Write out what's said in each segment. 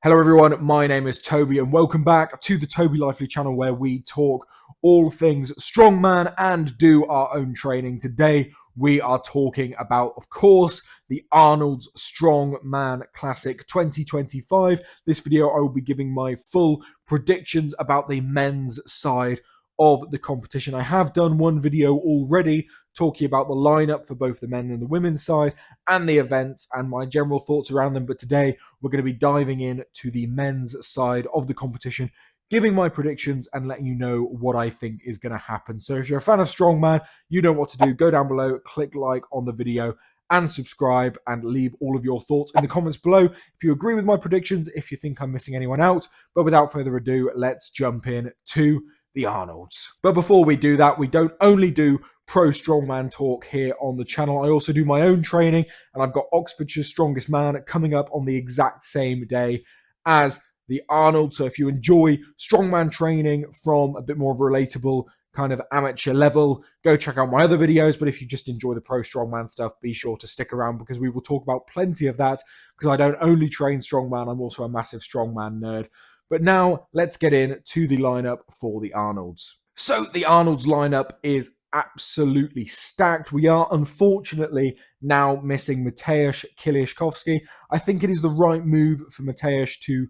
Hello everyone, my name is Toby and welcome back to the Toby Lively channel where we talk all things strongman and do our own training. Today we are talking about, of course, the Arnold Strongman Classic 2025. This video I will be giving my full predictions about the men's side of the competition. I have done one video already talking about the lineup for both the men and the women's side and the events and my general thoughts around them, but today we're going to be diving in to the men's side of the competition, giving my predictions and letting you know what I think is going to happen. So if you're a fan of Strongman, you know what to do. Go down below, click like on the video and subscribe and leave all of your thoughts in the comments below. If you agree with my predictions, if you think I'm missing anyone out. But without further ado, let's jump in to the Arnolds. But before we do that, we don't only do pro strongman talk here on the channel. I also do my own training, and I've got Oxfordshire's Strongest Man coming up on the exact same day as the Arnold. So if you enjoy strongman training from a bit more of a relatable kind of amateur level, go check out my other videos. But if you just enjoy the pro strongman stuff, be sure to stick around because we will talk about plenty of that, because I don't only train strongman, I'm also a massive strongman nerd. But now let's get into the lineup for the Arnolds. So the Arnolds lineup is absolutely stacked. We are unfortunately now missing Mateusz Kiliashkowski. I think it is the right move for Mateusz to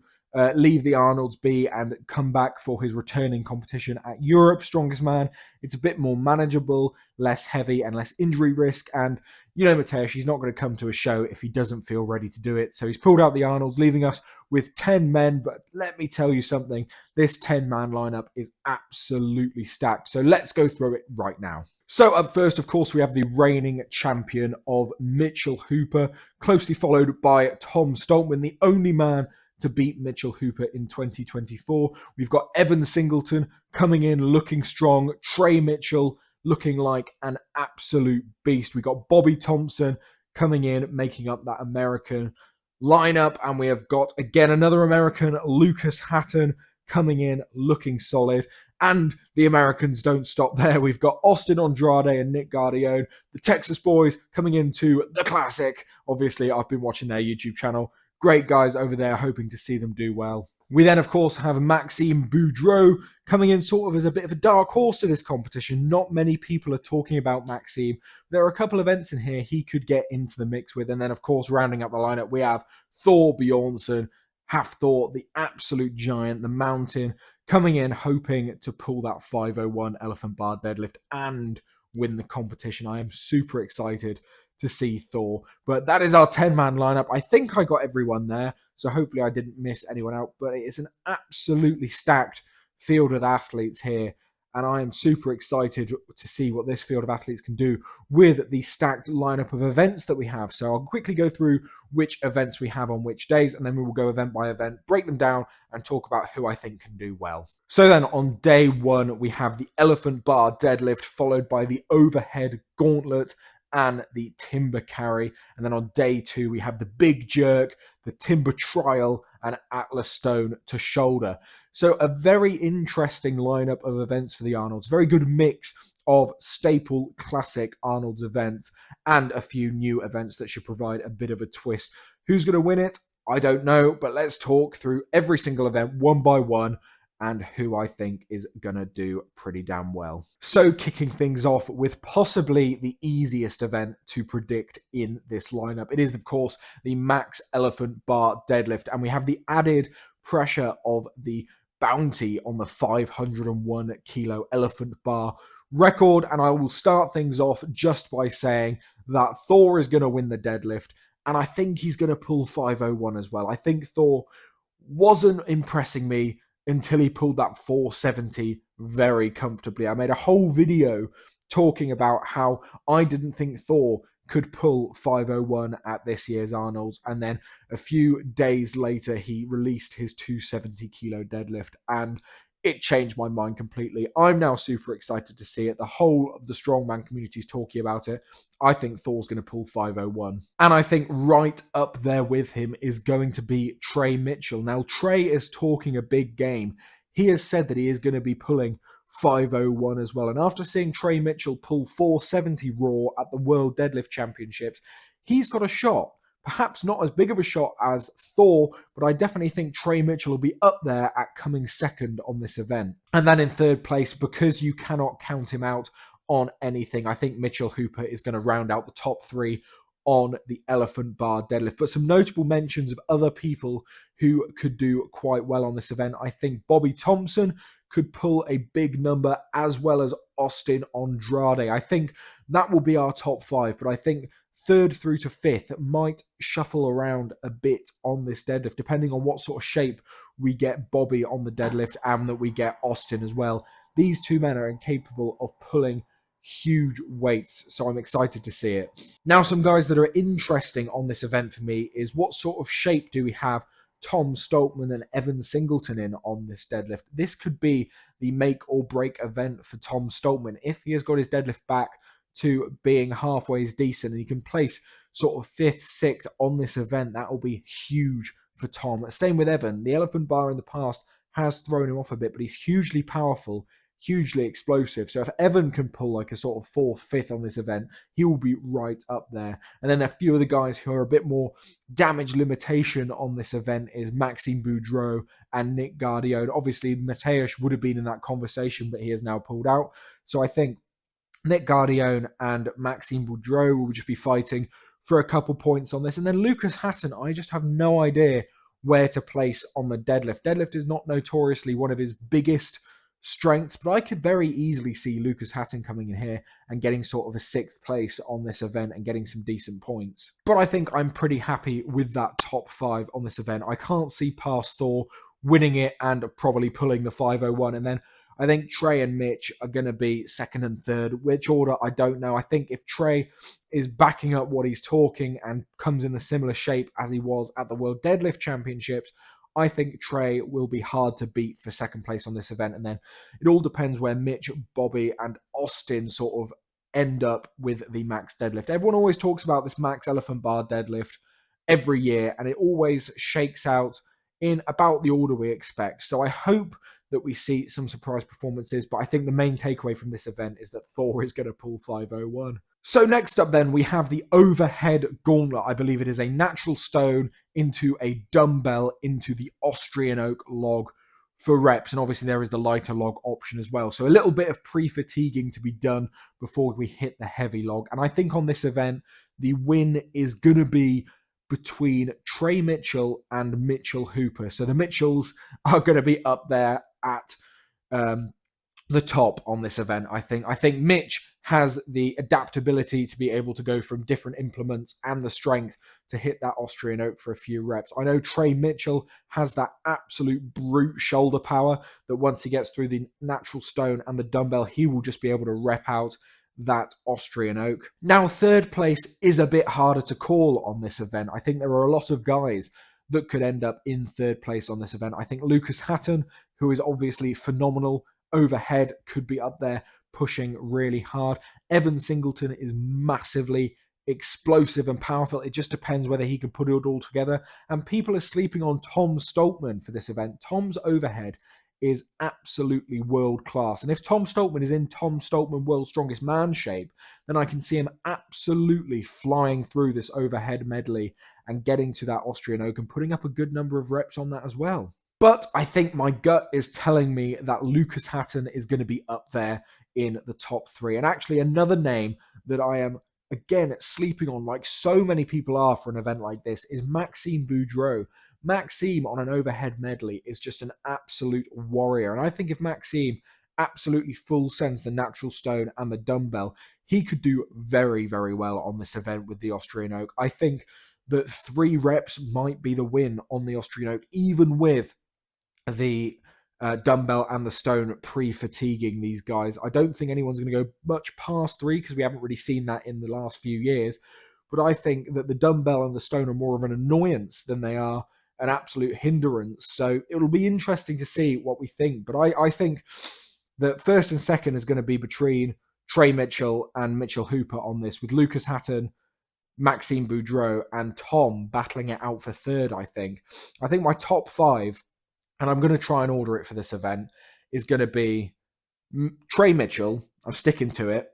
leave the Arnolds be and come back for his returning competition at Europe Strongest Man. It's a bit more manageable, less heavy and less injury risk. And you know Mateusz, he's not going to come to a show if he doesn't feel ready to do it. So he's pulled out the Arnolds, leaving us with 10 men. But let me tell you something, this 10-man lineup is absolutely stacked. So let's go through it right now. So up first, of course, we have the reigning champion of Mitchell Hooper, closely followed by Tom Stoltman, the only man to beat Mitchell Hooper in 2024. We've got Evan Singleton coming in looking strong, Trey Mitchell looking like an absolute beast. We got Bobby Thompson coming in, making up that American lineup, and we have got again another American, Lucas Hatton, coming in looking solid. And the Americans don't stop there. We've got Austin Andrade and Nick Gardione, the Texas boys, coming into the Classic. Obviously, I've been watching their YouTube channel. Great guys over there, hoping to see them do well. We then, of course, have Maxime Boudreau coming in sort of as a bit of a dark horse to this competition. Not many people are talking about Maxime. There are a couple of events in here he could get into the mix with. And then, of course, rounding up the lineup, we have Thor Bjornsson, Thor, the absolute giant, the mountain, coming in hoping to pull that 501 elephant bar deadlift and win the competition. I am super excited to see Thor. But that is our 10-man lineup. I think I got everyone there, so hopefully I didn't miss anyone out. But it's an absolutely stacked field of athletes here, and I am super excited to see what this field of athletes can do with the stacked lineup of events that we have. So I'll quickly go through which events we have on which days, and then we will go event by event, break them down, and talk about who I think can do well. So then on day one, we have the elephant bar deadlift, followed by the overhead gauntlet and the timber carry. And then on day two, we have the big jerk, the timber trial, and Atlas stone to shoulder. So a very interesting lineup of events for the Arnolds. Very good mix of staple classic Arnold's events and a few new events that should provide a bit of a twist. Who's going to win it? I don't know, but let's talk through every single event one by one and who I think is going to do pretty damn well. So kicking things off with possibly the easiest event to predict in this lineup. It is, of course, the max elephant bar deadlift, and we have the added pressure of the bounty on the 501 kilo elephant bar record. And I will start things off just by saying that Thor is going to win the deadlift, and I think he's going to pull 501 as well. I think Thor wasn't impressing me until he pulled that 470 very comfortably. I made a whole video talking about how I didn't think Thor could pull 501 at this year's Arnold's, and then a few days later he released his 270 kilo deadlift, and it changed my mind completely. I'm now super excited to see it. The whole of the strongman community is talking about it. I think Thor's going to pull 501. And I think right up there with him is going to be Trey Mitchell. Now, Trey is talking a big game. He has said that he is going to be pulling 501 as well. And after seeing Trey Mitchell pull 470 raw at the World Deadlift Championships, he's got a shot. Perhaps not as big of a shot as Thor, but I definitely think Trey Mitchell will be up there at coming second on this event. And then in third place, because you cannot count him out on anything, I think Mitchell Hooper is going to round out the top three on the elephant bar deadlift. But some notable mentions of other people who could do quite well on this event. I think Bobby Thompson could pull a big number, as well as Austin Andrade. I think that will be our top five, but I think third through to fifth might shuffle around a bit on this deadlift, depending on what sort of shape we get Bobby on the deadlift and that we get Austin as well. These two men are incapable of pulling huge weights, so I'm excited to see it. Now, some guys that are interesting on this event for me is what sort of shape do we have Tom Stoltman and Evan Singleton in on this deadlift? This could be the make or break event for Tom Stoltman. If he has got his deadlift back to being halfway decent and he can place sort of fifth, sixth on this event, that will be huge for Tom. Same with Evan. The elephant bar in the past has thrown him off a bit, but he's hugely powerful, hugely explosive. So if Evan can pull like a sort of fourth, fifth on this event, he will be right up there. And then a few of the guys who are a bit more damage limitation on this event is Maxime Boudreau and Nick Gardione. Obviously, Mateusz would have been in that conversation, but he has now pulled out. So I think Nick Gardione and Maxime Boudreau will just be fighting for a couple points on this. And then Lucas Hatton, I just have no idea where to place on the deadlift. Deadlift is not notoriously one of his biggest strengths, but I could very easily see Lucas Hatton coming in here and getting sort of a sixth place on this event and getting some decent points. But I think I'm pretty happy with that top five on this event. I can't see past Thor winning it and probably pulling the 501. And then I think Trey and Mitch are going to be second and third. Which order, I don't know. I think if Trey is backing up what he's talking and comes in the similar shape as he was at the World Deadlift Championships, I think Trey will be hard to beat for second place on this event. And then it all depends where Mitch, Bobby, and Austin sort of end up with the max deadlift. Everyone always talks about this max elephant bar deadlift every year, and it always shakes out in about the order we expect. So I hope that we see some surprise performances, but I think the main takeaway from this event is that Thor is going to pull 501. So next up then, we have the overhead gauntlet. I believe it is a natural stone into a dumbbell into the Austrian oak log for reps. And obviously there is the lighter log option as well. So a little bit of pre-fatiguing to be done before we hit the heavy log. And I think on this event, the win is going to be between Trey Mitchell and Mitchell Hooper. So the Mitchells are going to be up there at the top on this event. I think Mitch has the adaptability to be able to go from different implements and the strength to hit that Austrian oak for a few reps. I know Trey Mitchell has that absolute brute shoulder power that once he gets through the natural stone and the dumbbell, he will just be able to rep out that Austrian oak. Now, third place is a bit harder to call on this event. I think there are a lot of guys that could end up in third place on this event. I think Lucas Hatton, who is obviously phenomenal overhead, could be up there pushing really hard. Evan Singleton is massively explosive and powerful. It just depends whether he can put it all together. And people are sleeping on Tom Stoltman for this event. Tom's overhead is absolutely world class. And if Tom Stoltman is in Tom Stoltman World's Strongest Man shape, then I can see him absolutely flying through this overhead medley and getting to that Austrian oak and putting up a good number of reps on that as well. But I think my gut is telling me that Lucas Hatton is going to be up there in the top three. And actually another name that I am, again, sleeping on, like so many people are for an event like this, is Maxime Boudreau. Maxime on an overhead medley is just an absolute warrior. And I think if Maxime absolutely full sends the natural stone and the dumbbell, he could do very, very well on this event with the Austrian oak. I think that 3 reps might be the win on the Austrian oak, even with the dumbbell and the stone pre-fatiguing these guys. I don't think anyone's going to go much past 3 because we haven't really seen that in the last few years. But I think that the dumbbell and the stone are more of an annoyance than they are an absolute hindrance. So it'll be interesting to see what we think. But I think that first and second is going to be between Trey Mitchell and Mitchell Hooper on this, with Lucas Hatton, Maxime Boudreau, and Tom battling it out for third, I think. I think my top 5, and I'm going to try and order it for this event, is going to be Trey Mitchell, I'm sticking to it,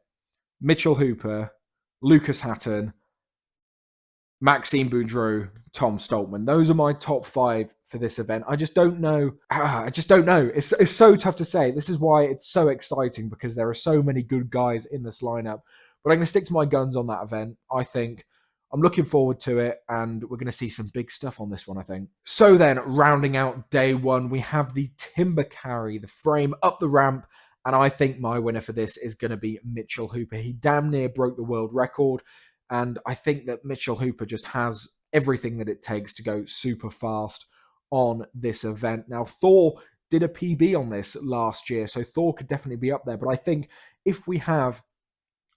Mitchell Hooper, Lucas Hatton, Maxime Boudreau, Tom Stoltman. Those are my top 5 for this event. I just don't know. I just don't know. It's so tough to say. This is why it's so exciting, because there are so many good guys in this lineup. But I'm going to stick to my guns on that event. I think I'm looking forward to it, and we're going to see some big stuff on this one, I think. So then, rounding out day 1, we have the timber carry, the frame up the ramp. And I think my winner for this is going to be Mitchell Hooper. He damn near broke the world record. And I think that Mitchell Hooper just has everything that it takes to go super fast on this event. Now, Thor did a PB on this last year, so Thor could definitely be up there. But I think if we have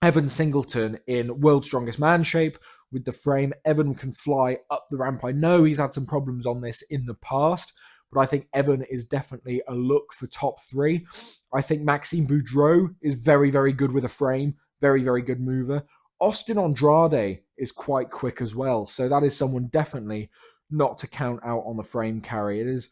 Evan Singleton in World's Strongest Man shape with the frame, Evan can fly up the ramp. I know he's had some problems on this in the past, but I think Evan is definitely a look for top 3. I think Maxime Boudreau is very, very good with a frame, very, very good mover. Austin Andrade is quite quick as well, so that is someone definitely not to count out on the frame carry. It is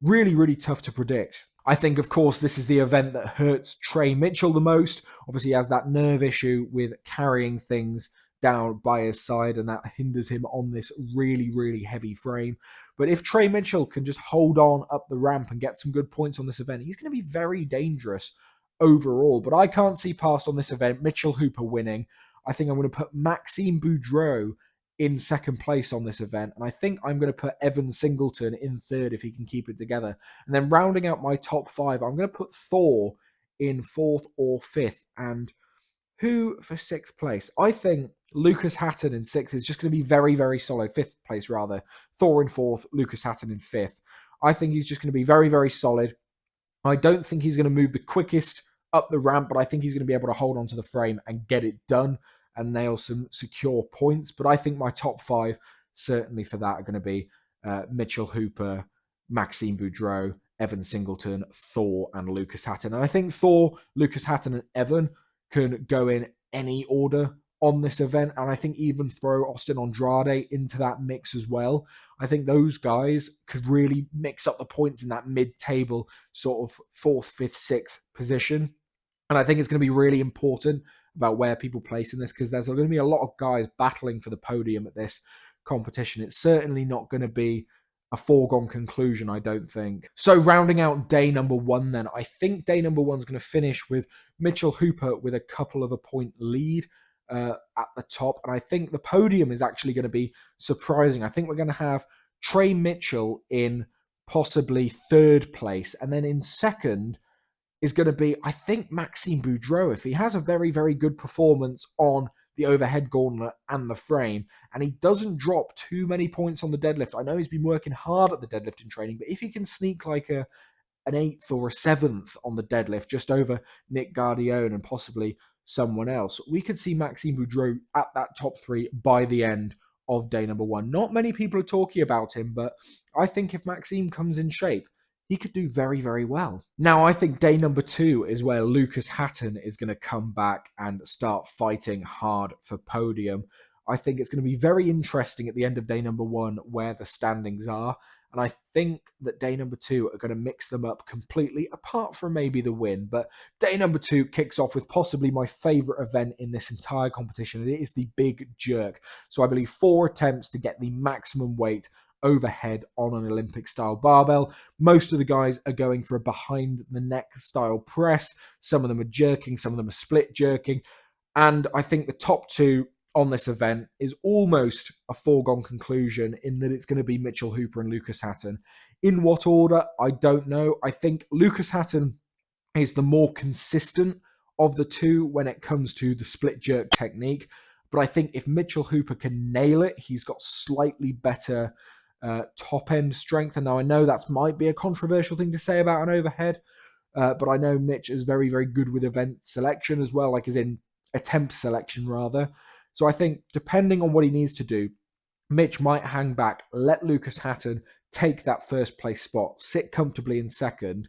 really, really tough to predict. I think, of course, this is the event that hurts Trey Mitchell the most. Obviously, he has that nerve issue with carrying things down by his side, and that hinders him on this really, really heavy frame. But if Trey Mitchell can just hold on up the ramp and get some good points on this event, he's going to be very dangerous overall. But I can't see past on this event Mitchell Hooper winning. I think I'm going to put Maxime Boudreau in second place on this event. And I think I'm going to put Evan Singleton in third if he can keep it together. And then rounding out my top 5, I'm going to put Thor in 4th or 5th. And who for 6th place? I think Lucas Hatton in 6th is just going to be very, very solid. 5th place, rather. Thor in 4th, Lucas Hatton in 5th. I think he's just going to be very, very solid. I don't think he's going to move the quickest up the ramp, but I think he's going to be able to hold on to the frame and get it done and nail some secure points. But I think my top 5, certainly for that, are going to be Mitchell Hooper, Maxime Boudreau, Evan Singleton, Thor, and Lucas Hatton. And I think Thor, Lucas Hatton, and Evan can go in any order on this event. And I think even throw Austin Andrade into that mix as well. I think those guys could really mix up the points in that mid-table sort of 4th, 5th, 6th position. And I think it's going to be really important about where people place in this, because there's going to be a lot of guys battling for the podium at this competition. It's certainly not going to be a foregone conclusion, I don't think. So rounding out day number 1 then, I think day number 1 is going to finish with Mitchell Hooper with a couple of a point lead at the top. And I think the podium is actually going to be surprising. I think we're going to have Trey Mitchell in possibly 3rd place. And then in 2nd is going to be, I think, Maxime Boudreau. If he has a very, very good performance on the overhead gauntlet and the frame, and he doesn't drop too many points on the deadlift. I know he's been working hard at the deadlift in training, but if he can sneak like an 8th or a 7th on the deadlift, just over Nick Guardione and possibly someone else, we could see Maxime Boudreau at that top 3 by the end of day number 1. Not many people are talking about him, but I think if Maxime comes in shape, he could do very, very well. Now, I think day number 2 is where Lucas Hatton is going to come back and start fighting hard for podium. I think it's going to be very interesting at the end of day number 1 where the standings are. And I think that day number 2 are going to mix them up completely, apart from maybe the win. But day number 2 kicks off with possibly my favorite event in this entire competition. And it is the big jerk. So I believe 4 attempts to get the maximum weight overhead on an Olympic style barbell. Most of the guys are going for a behind the neck style press. Some of them are jerking, some of them are split jerking. And I think the top 2 on this event is almost a foregone conclusion in that it's going to be Mitchell Hooper and Lucas Hatton. In what order, I don't know. I think Lucas Hatton is the more consistent of the 2 when it comes to the split jerk technique. But I think if Mitchell Hooper can nail it, he's got slightly better top end strength. And now I know that might be a controversial thing to say about an overhead, but I know Mitch is very, very good with event selection as well, like as in attempt selection rather. So I think depending on what he needs to do, Mitch might hang back, let Lucas Hatton take that 1st place spot, sit comfortably in 2nd,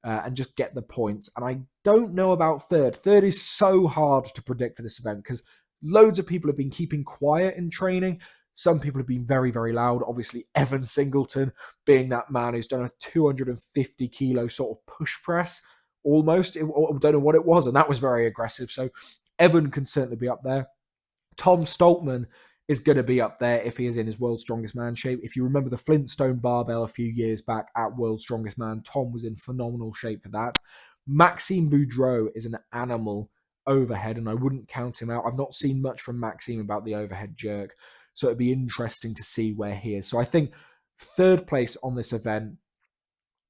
and just get the points. And I don't know about 3rd. 3rd is so hard to predict for this event because loads of people have been keeping quiet in training. Some people have been very, very loud. Obviously, Evan Singleton being that man who's done a 250 kilo sort of push press almost. I don't know what it was, and that was very aggressive. So Evan can certainly be up there. Tom Stoltman is going to be up there if he is in his World's Strongest Man shape. If you remember the Flintstone barbell a few years back at World's Strongest Man, Tom was in phenomenal shape for that. Maxime Boudreau is an animal overhead, and I wouldn't count him out. I've not seen much from Maxime about the overhead jerk, so it'd be interesting to see where he is. So I think third place on this event,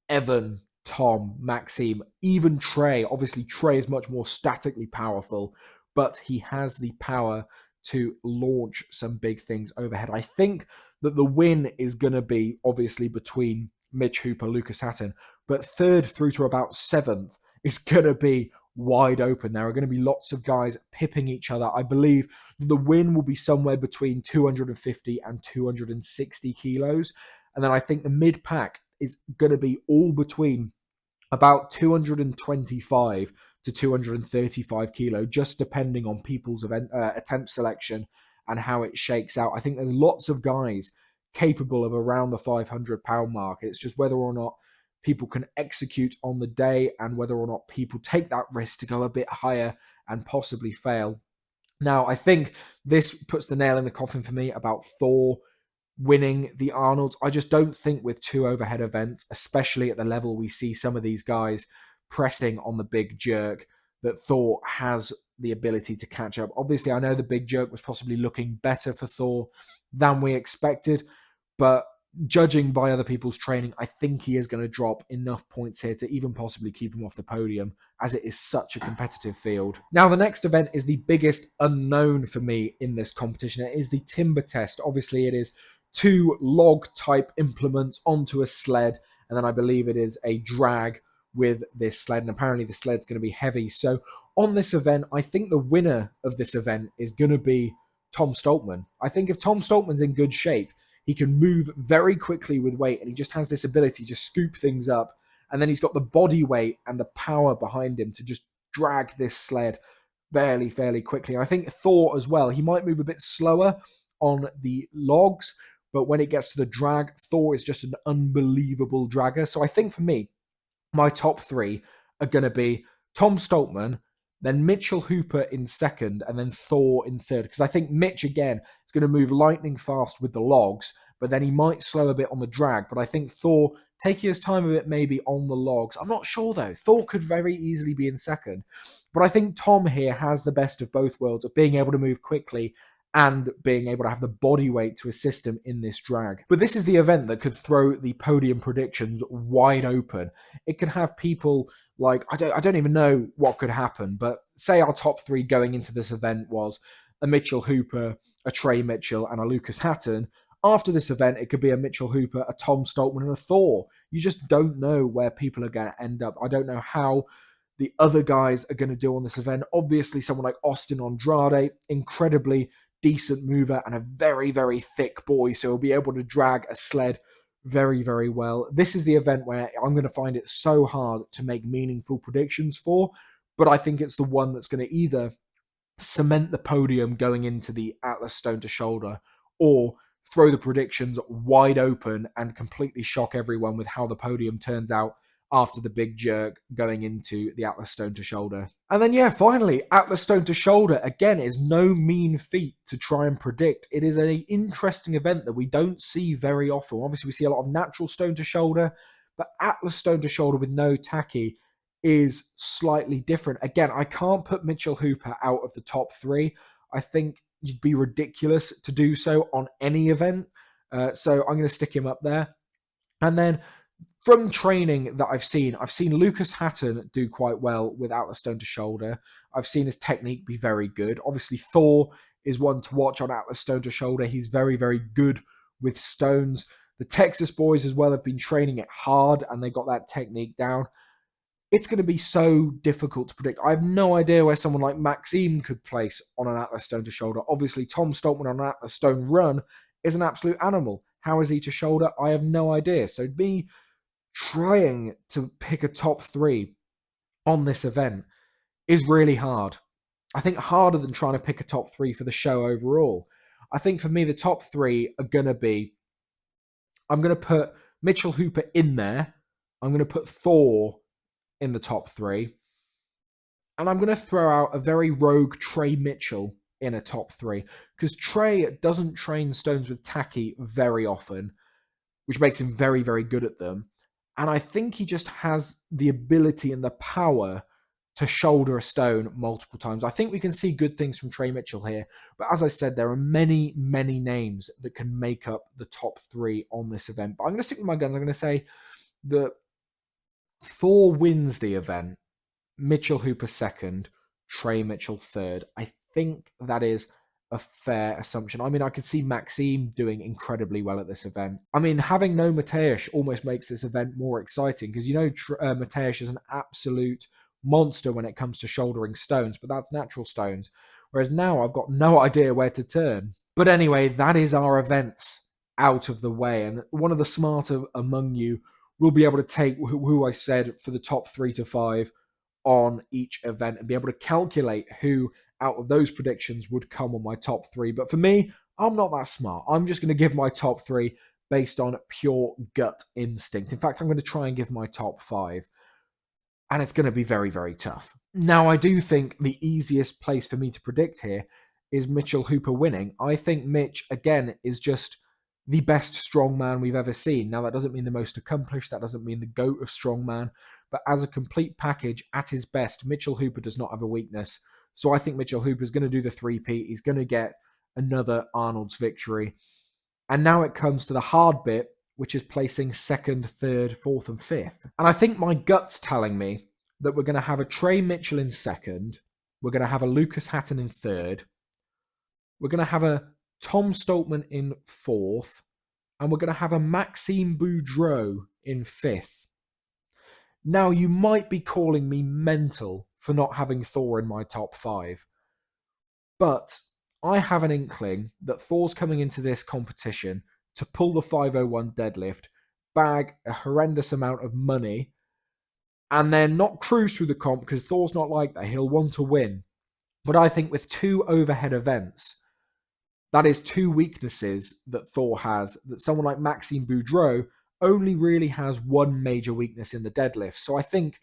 Evan, Tom, Maxime, even Trey. Obviously, Trey is much more statically powerful, but he has the power to launch some big things overhead. I think that the win is going to be obviously between Mitch Hooper, Lucas Hatton, but third through to about seventh is going to be wide open. There are going to be lots of guys pipping each other. I believe the win will be somewhere between 250 and 260 kilos. And then I think the mid pack is going to be all between about 225 to 235 kilo, just depending on people's attempt selection and how it shakes out. I think there's lots of guys capable of around the 500-pound mark. It's just whether or not people can execute on the day and whether or not people take that risk to go a bit higher and possibly fail. Now, I think this puts the nail in the coffin for me about Thor winning the Arnolds. I just don't think with two overhead events, especially at the level we see some of these guys pressing on the big jerk, that Thor has the ability to catch up. Obviously, I know the big jerk was possibly looking better for Thor than we expected, but judging by other people's training, I think he is going to drop enough points here to even possibly keep him off the podium, as it is such a competitive field. Now, the next event is the biggest unknown for me in this competition. It is the timber test. Obviously, it is two log type implements onto a sled, and then I believe it is a drag with this sled, and apparently the sled's going to be heavy. So on this event, I think the winner of this event is going to be Tom Stoltman. I think if Tom Stoltman's in good shape, he can move very quickly with weight, and he just has this ability to scoop things up, and then he's got the body weight and the power behind him to just drag this sled fairly quickly. And I think Thor as well, he might move a bit slower on the logs, but when it gets to the drag, Thor is just an unbelievable dragger. So I think for me, my top three are going to be Tom Stoltman, then Mitchell Hooper in second, and then Thor in third. Because I think Mitch, again, is going to move lightning fast with the logs, but then he might slow a bit on the drag. But I think Thor, taking his time a bit maybe on the logs. I'm not sure, though. Thor could very easily be in second. But I think Tom here has the best of both worlds of being able to move quickly and being able to have the body weight to assist him in this drag. But this is the event that could throw the podium predictions wide open. It could have people like, I don't even know what could happen, but say our top three going into this event was a Mitchell Hooper, a Trey Mitchell, and a Lucas Hatton. After this event, it could be a Mitchell Hooper, a Tom Stoltman, and a Thor. You just don't know where people are going to end up. I don't know how the other guys are going to do on this event. Obviously, someone like Austin Andrade, incredibly decent mover and a very thick boy, so he'll be able to drag a sled very well. This is the event where I'm going to find it so hard to make meaningful predictions for, but I think it's the one that's going to either cement the podium going into the Atlas Stone to Shoulder or throw the predictions wide open and completely shock everyone with how the podium turns out after the big jerk going into the Atlas Stone to Shoulder. And then, finally, Atlas Stone to Shoulder, again, is no mean feat to try and predict. It is an interesting event that we don't see very often. Obviously, we see a lot of natural Stone to Shoulder, but Atlas Stone to Shoulder with no tacky is slightly different. Again, I can't put Mitchell Hooper out of the top three. I think it'd be ridiculous to do so on any event. So I'm going to stick him up there. And then from training that I've seen Lucas Hatton do quite well with Atlas Stone to Shoulder. I've seen his technique be very good. Obviously, Thor is one to watch on Atlas Stone to Shoulder. He's very good with stones. The Texas boys as well have been training it hard and they got that technique down. It's going to be so difficult to predict. I have no idea where someone like Maxime could place on an Atlas Stone to Shoulder. Obviously, Tom Stoltman on an Atlas Stone run is an absolute animal. How is he to shoulder? I have no idea. So me trying to pick a top three on this event is really hard. I think harder than trying to pick a top three for the show overall. I think for me, the top three are going to be, I'm going to put Mitchell Hooper in there. I'm going to put Thor in the top three. And I'm going to throw out a very rogue Trey Mitchell in a top 3, because Trey doesn't train stones with Taki very often, which makes him very, very good at them. And I think he just has the ability and the power to shoulder a stone multiple times. I think we can see good things from Trey Mitchell here. But as I said, there are many, many names that can make up the top 3 on this event. But I'm going to stick with my guns. I'm going to say that Thor wins the event, Mitchell Hooper second, Trey Mitchell third. I think that is a fair assumption. I mean, I could see Maxime doing incredibly well at this event. I mean, having no Mateusz almost makes this event more exciting because, you know, Mateusz is an absolute monster when it comes to shouldering stones, but that's natural stones. Whereas now I've got no idea where to turn. But anyway, that is our events out of the way. And one of the smarter among you will be able to take who I said for the top 3 to 5 on each event and be able to calculate who out of those predictions would come on my top 3. But for me, I'm not that smart. I'm just going to give my top 3 based on pure gut instinct. In fact, I'm going to try and give my top 5. And it's going to be very, very tough. Now, I do think the easiest place for me to predict here is Mitchell Hooper winning. I think Mitch, again, is just the best strongman we've ever seen. Now, that doesn't mean the most accomplished. That doesn't mean the GOAT of strongman. But as a complete package, at his best, Mitchell Hooper does not have a weakness. So I think Mitchell Hooper is going to do the three-peat. He's going to get another Arnold's victory. And now it comes to the hard bit, which is placing 2nd, 3rd, 4th, and 5th. And I think my gut's telling me that we're going to have a Trey Mitchell in 2nd. We're going to have a Lucas Hatton in 3rd. We're going to have a Tom Stoltman in 4th. And we're going to have a Maxime Boudreau in 5th. Now, you might be calling me mental for not having Thor in my top 5. But I have an inkling that Thor's coming into this competition to pull the 501 deadlift, bag a horrendous amount of money, and then not cruise through the comp, because Thor's not like that. He'll want to win. But I think with 2 overhead events, that is 2 weaknesses that Thor has, that someone like Maxime Boudreau only really has 1 major weakness in the deadlift. So I think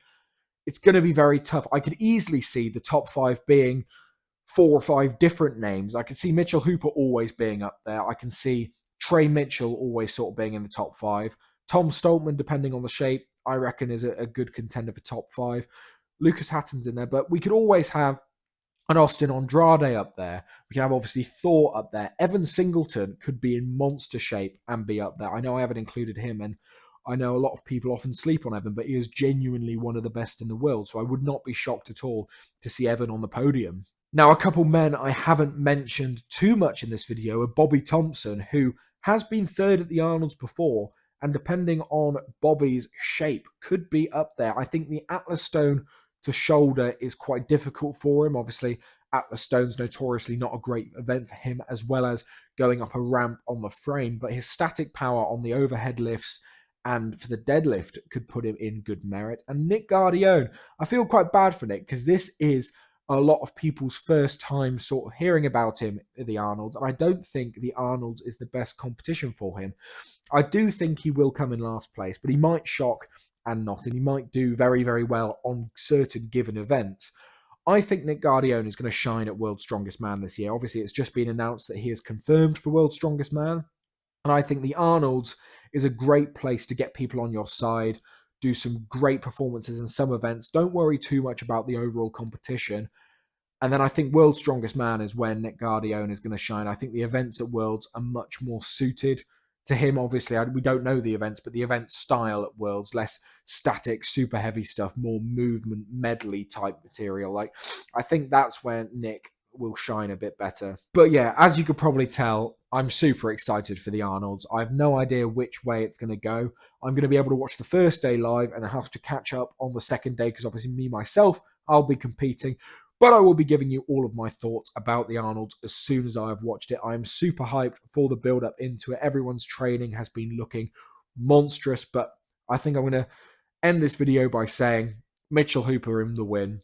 it's going to be very tough. I could easily see the top 5 being 4 or 5 different names. I could see Mitchell Hooper always being up there. I can see Trey Mitchell always sort of being in the top 5. Tom Stoltman, depending on the shape, I reckon is a good contender for top 5. Lucas Hatton's in there, but we could always have an Austin Andrade up there. We can have obviously Thor up there. Evan Singleton could be in monster shape and be up there. I know I haven't included him, and I know a lot of people often sleep on Evan, but he is genuinely one of the best in the world. So I would not be shocked at all to see Evan on the podium. Now, a couple men I haven't mentioned too much in this video are Bobby Thompson, who has been 3rd at the Arnolds before, and depending on Bobby's shape, could be up there. I think the Atlas Stone to shoulder is quite difficult for him. Obviously, Atlas Stone's notoriously not a great event for him, as well as going up a ramp on the frame, but his static power on the overhead lifts and for the deadlift could put him in good merit. And Nick Guardione, I feel quite bad for Nick, because this is a lot of people's first time sort of hearing about him at the Arnolds, and I don't think the Arnolds is the best competition for him. I do think he will come in last place, but he might shock and not, and he might do very, very well on certain given events. I think Nick Guardione is going to shine at World's Strongest Man this year. Obviously, it's just been announced that he is confirmed for World's Strongest Man, and I think the Arnolds is a great place to get people on your side, do some great performances in some events. Don't worry too much about the overall competition. And then I think World's Strongest Man is where Nick Guardione is going to shine. I think the events at Worlds are much more suited to him. Obviously, we don't know the events, but the event style at Worlds, less static, super heavy stuff, more movement, medley type material. Like, I think that's where Nick will shine a bit better. But yeah, as you could probably tell, I'm super excited for the Arnolds. I have no idea which way it's going to go. I'm going to be able to watch the first day live and I have to catch up on the second day because obviously me, myself, I'll be competing. But I will be giving you all of my thoughts about the Arnolds as soon as I have watched it. I am super hyped for the build-up into it. Everyone's training has been looking monstrous, but I think I'm going to end this video by saying Mitchell Hooper in the win,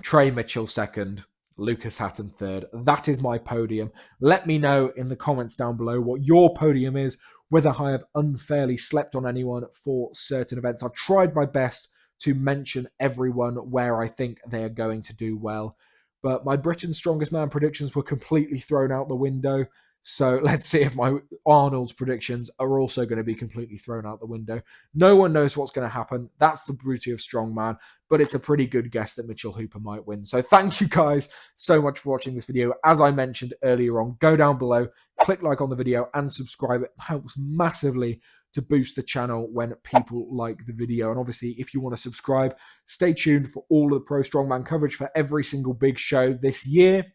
Trey Mitchell 2nd, Lucas Hatton 3rd. That is my podium. Let me know in the comments down below what your podium is, whether I have unfairly slept on anyone for certain events. I've tried my best to mention everyone where I think they're going to do well. but my Britain's Strongest Man predictions were completely thrown out the window. So let's see if my Arnold's predictions are also going to be completely thrown out the window. No one knows what's going to happen. That's the beauty of Strongman, but it's a pretty good guess that Mitchell Hooper might win. So thank you guys so much for watching this video. As I mentioned earlier on, go down below, click like on the video and subscribe. It helps massively to boost the channel when people like the video. And obviously, if you want to subscribe, stay tuned for all of the Pro Strongman coverage for every single big show this year.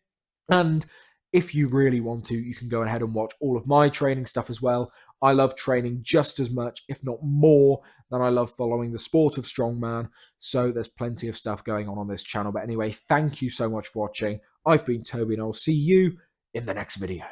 And if you really want to, you can go ahead and watch all of my training stuff as well. I love training just as much, if not more, than I love following the sport of strongman. So there's plenty of stuff going on this channel. But anyway, thank you so much for watching. I've been Toby and I'll see you in the next video.